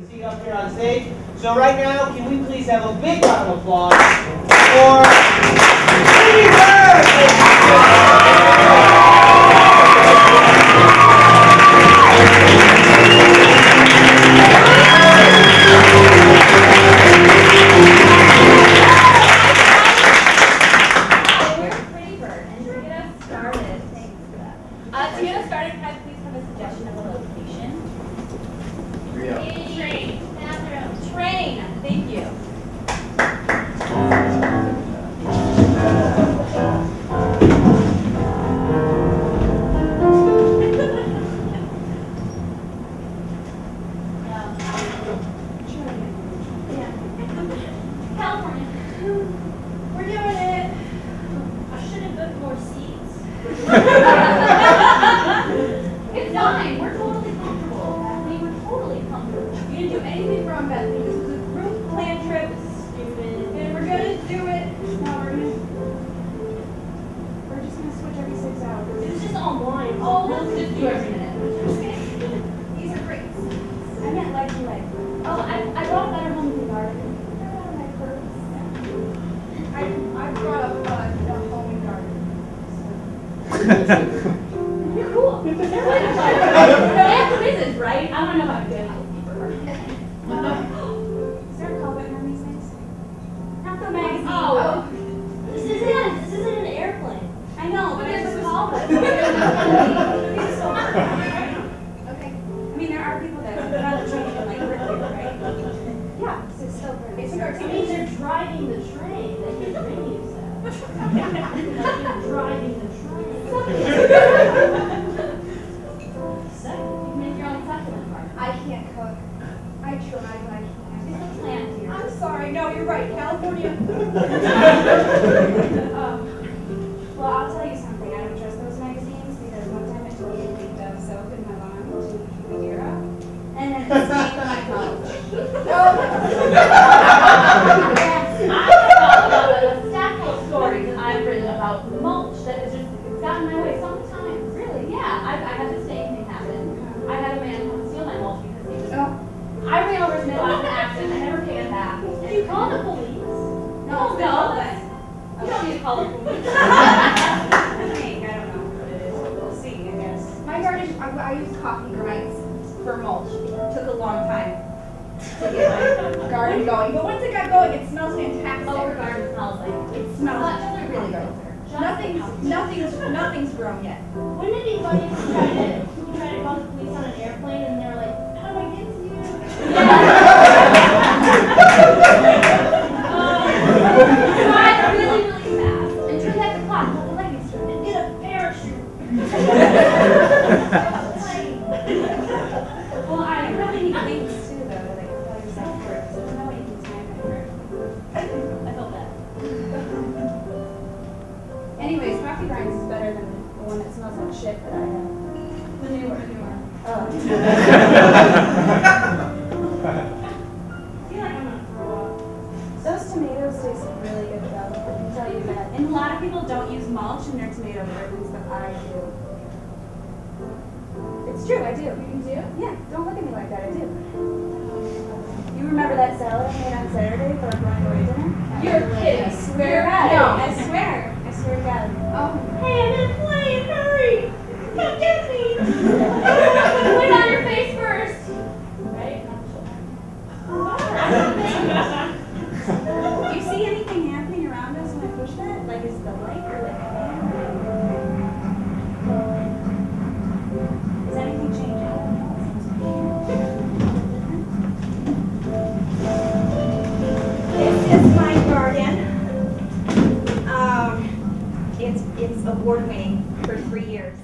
seat up here on stage. So right now, can we please have a big round of applause for Pretty Bird? To get us started, can I please have a suggestion of a location? Train. Bathroom. Train. Thank you. California. We're doing it. I should have booked more seats. It's fine. We're totally comfortable. Bethany, we're totally comfortable. You didn't do anything wrong, Bethany. This was a group plan trip. Stupid. And we're gonna do it. No, we're just gonna switch every 6 hours. It was just online. Oh, let's just do every minute. These are great. I meant like. Oh, I brought better home in the garden. They're out of my purse. I brought up the home and garden. You're cool. They have quizzes, right? I want to know how good housekeeper are. Is there a call button on these things? Not the magazine. Oh. This isn't an airplane. I know, but there's a call button. Okay. I mean, there are people that get on the train and like work here, right? Yeah, this is still pretty. It means they're driving the train. They can bring you stuff. Driving the train. You make your own succulent bar. I can't cook. I tried, but I can't. There's no plant here. I'm sorry. No, you're right. California. Well, I'll tell you something. I don't trust those magazines because one time it told me to leave Dove soap in my lawn to keep the deer out. And then it stained my couch. I thought about a stack of stories that I've written about mulch that has just gotten my way sometimes. Really? Yeah. I had the same thing happen. I had a man come steal my mulch because he was. I ran over his middle after an accident. I never paid him back. Did you call the police? No. You don't need to call the police. I don't know what it is. We'll see, I guess. My garden, I use coffee grinds for mulch. It took a long time to get my garden going. But once it got going, it smells fantastic. Oh, your garden smells like it smells really good. Nothing's grown yet. Wouldn't it be funny if you tried to call the police on an airplane and they were like, how do I get to you? Drive really, really fast and turn back the clock, hold the lightning strip, and get a parachute. Well, I really need things too, though, to like propel yourself first. So there's no way you can time it. I felt that. Anyways, coffee grinds is better than the one that smells like shit that I have. The newer. Oh. I feel like I'm gonna throw up. Those tomatoes taste really good though. I can tell you that. And a lot of people don't use mulch in their tomato gardens, but I do. It's true, I do. You do? Yeah, don't look at me like that, I do. You remember that salad I made on Saturday for our going away dinner? You're kidding. I swear to God. No, I swear. I swear to God. Oh. Hey, I'm in a plane, hurry! Come get me! Put it on your face first. Right? Do you see anything happening around us when I push that? Like, is the light or like is anything changing? This is my garden. It's award-winning for 3 years.